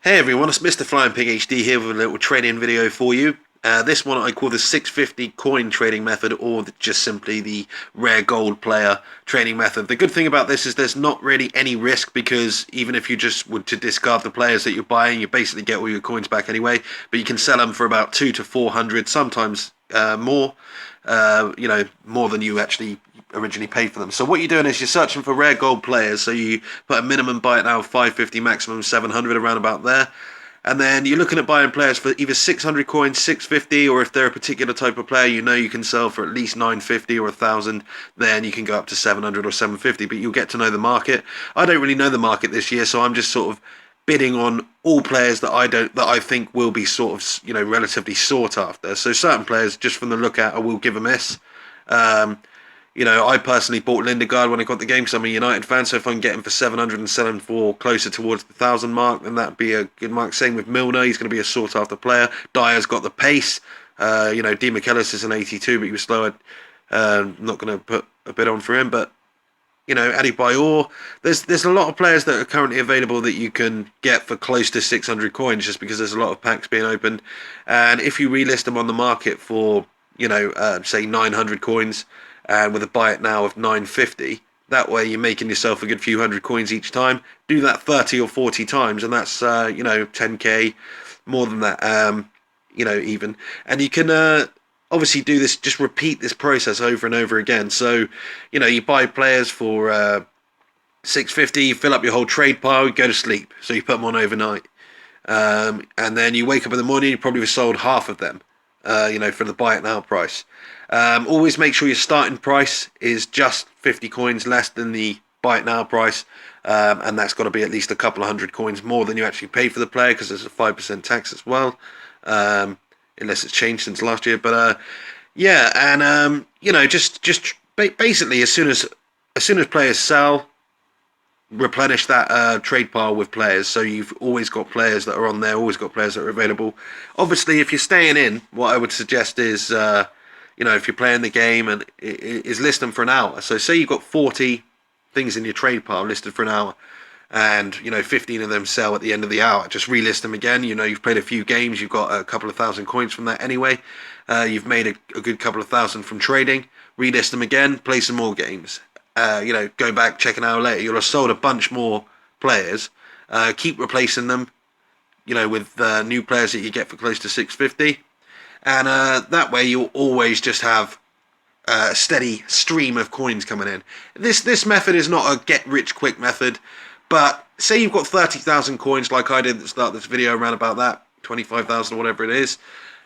Hey everyone, it's MrFlyingPigHD here with a little trading video for you. This one I call the 650 coin trading method, or just simply the rare gold player trading method. The good thing about this is there's not really any risk, because even if you just were to discard the players that you're buying, you basically get all your coins back anyway. But you can sell them for about 200 to 400, sometimes more. More than you actually originally paid for them. So what you're doing is you're searching for rare gold players. So you put a minimum buy it now of 550, maximum 700, around about there. And then you're looking at buying players for either 600 coins, 650, or if they're a particular type of player, you can sell for at least 950 or 1,000, then you can go up to 700 or 750, but you'll get to know the market. I don't really know the market this year, so I'm just sort of bidding on all players that I think will be sort of, relatively sought after. So certain players, just from the look at, I will give a miss. I personally bought Lindegaard when I got the game because I'm a United fan, so if I can get him for 700 and sell him for closer towards the 1,000 mark, then that'd be a good mark. Same with Milner, he's going to be a sought-after player. Dyer's got the pace. Di McAllis is an 82, but he was slower. Not going to put a bid on for him, but Adebayor. There's a lot of players that are currently available that you can get for close to 600 coins, just because there's a lot of packs being opened. And if you relist them on the market for, say 900 coins, and with a buy it now of 950, that way you're making yourself a good few hundred coins each time. Do that 30 or 40 times, and that's 10k, more than that, even. And you can obviously do this, just repeat this process over and over again. So, you buy players for 650, you fill up your whole trade pile, you go to sleep. So you put them on overnight. And then you wake up in the morning, you probably have sold half of them, for the buy it now price. Always make sure your starting price is just 50 coins less than the buy it now price. And that's got to be at least a couple of hundred coins more than you actually paid for the player, because there's a 5% tax as well. Unless it's changed since last year, but basically as soon as players sell, replenish that trade pile with players. So you've always got players that are on there, always got players that are available. Obviously, if you're staying in, what I would suggest is, if you're playing the game, and is list them for an hour. So say you've got 40 things in your trade pile listed for an hour, and 15 of them sell at the end of the hour. Just relist them again. You've played a few games, you've got a couple of thousand coins from that anyway. You've made a good couple of thousand from trading. Relist them again, play some more games. Go back, check an hour later, you'll have sold a bunch more players. Keep replacing them, with new players that you get for close to 650. And that way you'll always just have a steady stream of coins coming in. This method is not a get-rich-quick method. But say you've got 30,000 coins, like I did at the start of this video, around about that, 25,000 or whatever it is.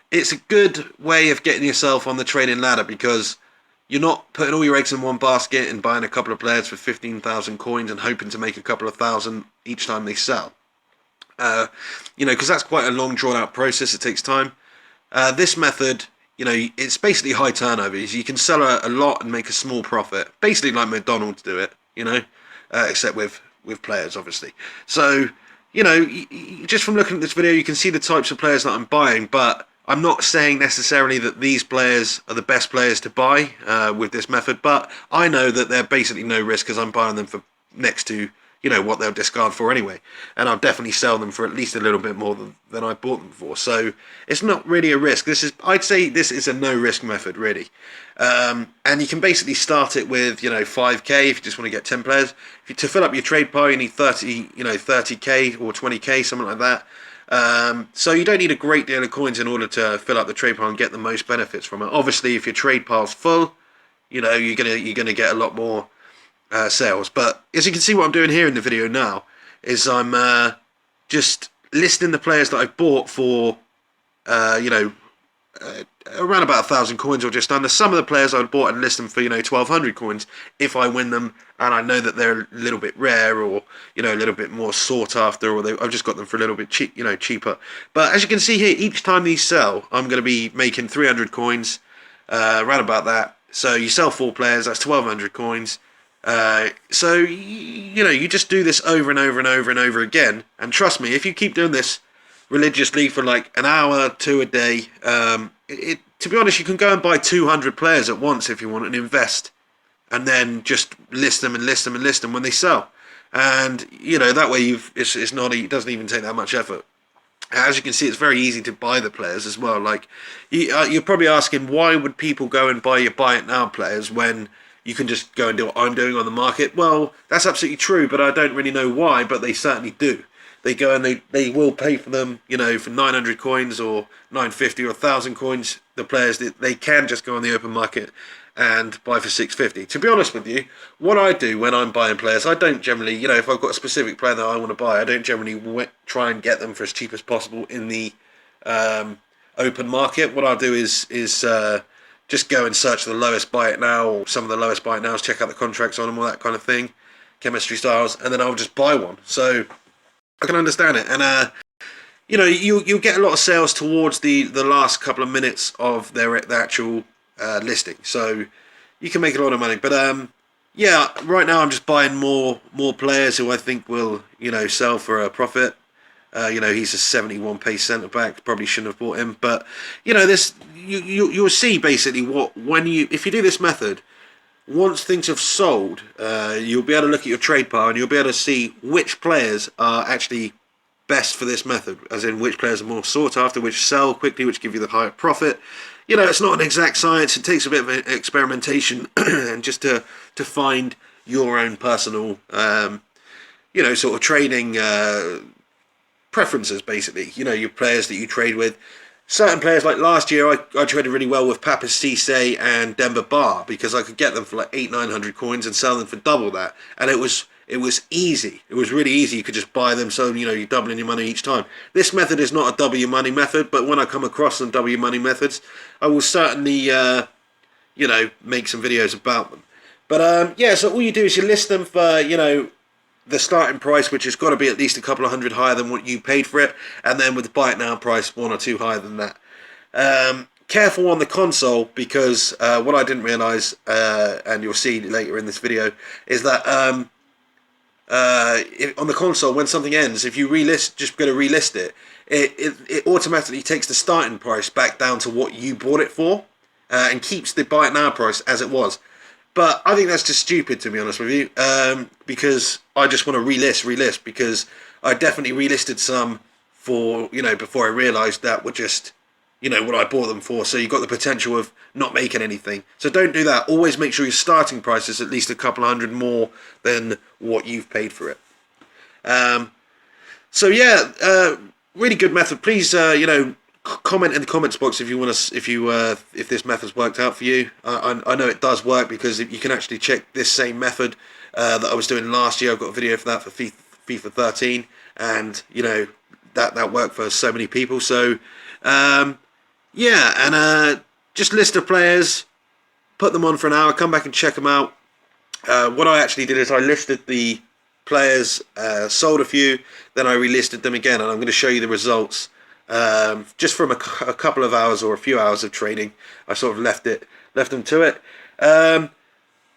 It's a good way of getting yourself on the trading ladder, because you're not putting all your eggs in one basket and buying a couple of players for 15,000 coins and hoping to make a couple of thousand each time they sell. Because that's quite a long, drawn-out process. It takes time. This method, it's basically high turnovers. You can sell a lot and make a small profit. Basically like McDonald's do it, except with players, obviously. So, just from looking at this video, you can see the types of players that I'm buying, but I'm not saying necessarily that these players are the best players to buy with this method, but I know that they're basically no risk, because I'm buying them for next to, what they'll discard for anyway. And I'll definitely sell them for at least a little bit more than I bought them for. So it's not really a risk. I'd say this is a no-risk method, really. And you can basically start it with, 5k if you just want to get 10 players. To fill up your trade pile, you need 30k or 20k, something like that. So you don't need a great deal of coins in order to fill up the trade pile and get the most benefits from it. Obviously, if your trade pile's full, you're gonna get a lot more sales. But as you can see, what I'm doing here in the video now is I'm just listing the players that I've bought for, around about 1,000 coins or just under. Some of the players I've bought and list them for 1,200 coins if I win them, and I know that they're a little bit rare, or a little bit more sought after, or I've just got them for a little bit cheaper. But as you can see here, each time these sell, I'm going to be making 300 coins, around about that. So you sell 4 players, that's 1,200 coins. So you just do this over and over and over and over again, and trust me, if you keep doing this religiously for like an hour, 2 a day, to be honest, you can go and buy 200 players at once if you want, and invest, and then just list them and list them and list them when they sell. and that way it's not, it doesn't even take that much effort. As you can see, it's very easy to buy the players as well. Like, you're probably asking, why would people go and buy your buy it now players when you can just go and do what I'm doing on the market? Well, that's absolutely true, but I don't really know why, but they certainly do. They go and they will pay for them, for 900 coins or 950 or 1,000 coins. The players, they can just go on the open market and buy for 650. To be honest with you, what I do when I'm buying players, I don't generally, if I've got a specific player that I want to buy, I don't generally try and get them for as cheap as possible in the open market. What I'll do is just go and search the lowest buy it now, or some of the lowest buy it nows, check out the contracts on them, all that kind of thing, chemistry styles, and then I'll just buy one. So I can understand it, and you'll get a lot of sales towards the last couple of minutes of the actual listing, so you can make a lot of money. But yeah, right now I'm just buying more players who I think will sell for a profit. He's a 71 pace centre back. Probably shouldn't have bought him, but this you'll see basically if you do this method. Once things have sold, you'll be able to look at your trade pile and you'll be able to see which players are actually best for this method, as in which players are more sought after, which sell quickly, which give you the higher profit. It's not an exact science. It takes a bit of experimentation and just to find your own personal, sort of trading preferences, basically. Your players that you trade with. Certain players, like last year, I traded really well with Papis Cisse and Demba Ba, because I could get them for like 800-900 coins and sell them for double that, and it was easy. It was really easy. You could just buy them, so you're doubling your money each time. This method is not a double your money method, but when I come across some double your money methods, I will certainly make some videos about them. But yeah, so all you do is you list them for the starting price, which has got to be at least a couple of hundred higher than what you paid for it, and then with the buy it now price, 1 or 2 higher than that. Careful on the console, because what I didn't realise, and you'll see later in this video, is that on the console, when something ends, if you just go to relist it, it automatically takes the starting price back down to what you bought it for, and keeps the buy it now price as it was. But I think that's just stupid, to be honest with you, because I just want to relist, because I definitely relisted some for, before I realised that were just, what I bought them for. So you've got the potential of not making anything. So don't do that. Always make sure your starting price is at least a couple of hundred more than what you've paid for it. So yeah, really good method. Please, comment in the comments box if you want to, if this method's worked out for you. I know it does work, because you can actually check this same method that I was doing last year. I've got a video for that for FIFA 13, and that worked for so many people. So yeah, and just list the players, put them on for an hour, come back and check them out. What I actually did is I listed the players, sold a few, then I relisted them again, and I'm going to show you the results. Just from a couple of hours or a few hours of trading, I sort of left them to it.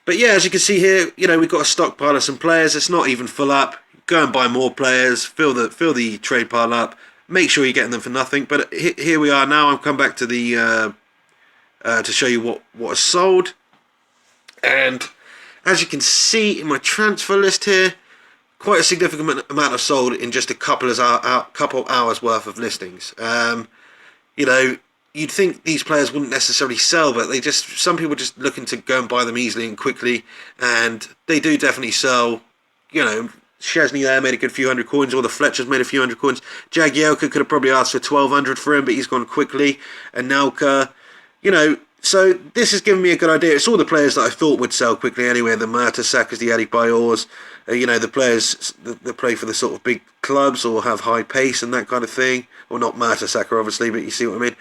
But yeah, as you can see here, we've got a stockpile of some players. It's not even full up. Go and buy more players. Fill the trade pile up. Make sure you're getting them for nothing. But here we are now. I'll come back to the to show you what is sold. And as you can see in my transfer list here, quite a significant amount of sold in just a couple hours worth of listings. You'd think these players wouldn't necessarily sell, but some people just looking to go and buy them easily and quickly, and they do definitely sell. Szczesny there made a good few hundred coins, or the Fletcher's made a few hundred coins. Jagielka could have probably asked for 1,200 for him, but he's gone quickly. And Nelka, so this has given me a good idea. It's all the players that I thought would sell quickly anyway. The Mertesackers, the Adebayors, the players that play for the sort of big clubs or have high pace and that kind of thing. Well, not Mertesacker, obviously, but you see what I mean.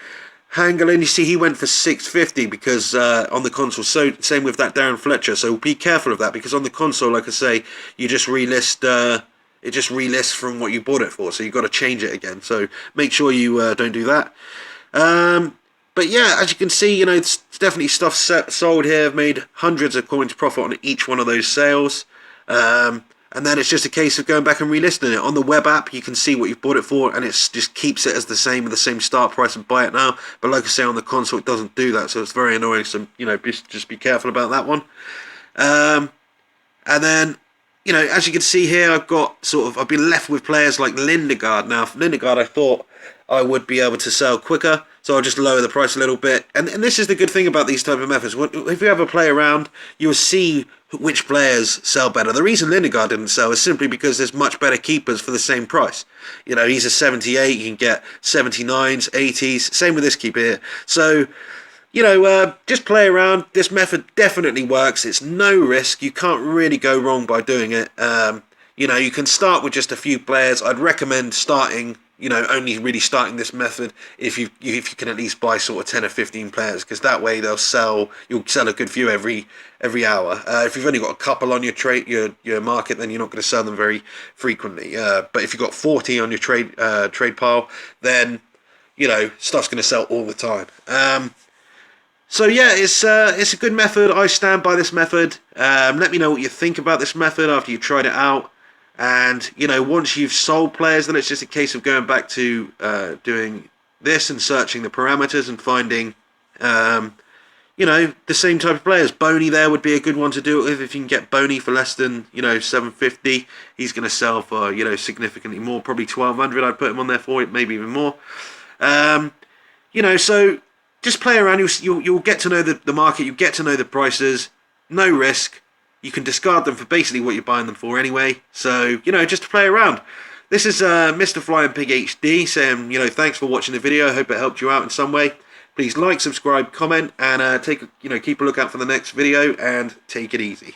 Hangelin, you see, he went for 650 because on the console. So same with that Darren Fletcher. So be careful of that, because on the console, like I say, you just relist. It just relists from what you bought it for. So you've got to change it again. So make sure you don't do that. But yeah, as you can see, it's definitely stuff sold here. I've made hundreds of coins profit on each one of those sales. And then it's just a case of going back and relisting it. On the web app, you can see what you've bought it for, and it just keeps it as the same start price and buy it now. But like I say, on the console, it doesn't do that, so it's very annoying. So, just be careful about that one. And then you know, as you can see here, I've been left with players like Lindegaard. Now, for Lindegaard, I thought I would be able to sell quicker, so I'll just lower the price a little bit. And this is the good thing about these type of methods. If you have a play around, you'll see which players sell better. The reason Lindegaard didn't sell is simply because there's much better keepers for the same price. You know, he's a 78, you can get 79s, 80s, same with this keeper here. So, you know, just play around. This method definitely works. It's no risk. You can't really go wrong by doing it. You know, you can start with just a few players. I'd recommend starting, you know, only really starting this method if you can at least buy sort of 10 or 15 players, because that way you'll sell a good few every hour. If you've only got a couple on your market, then you're not going to sell them very frequently. But if you've got 40 on your trade pile, then, you know, stuff's going to sell all the time. So yeah, it's a good method. I stand by this method. Let me know what you think about this method after you've tried it out. And, you know, once you've sold players, then it's just a case of going back to doing this and searching the parameters and finding, you know, the same type of players. Boney there would be a good one to do it with. If you can get Boney for less than, you know, 750, he's going to sell for, you know, significantly more, probably 1200. I'd put him on there for it, maybe even more. You know, so just play around. You'll get to know the market. You get to know the prices. No risk. You can discard them for basically what you're buying them for anyway. So, you know, just to play around. This is MrFlyingPigHD saying, you know, thanks for watching the video. I hope it helped you out in some way. Please like, subscribe, comment, and keep a lookout for the next video, and take it easy.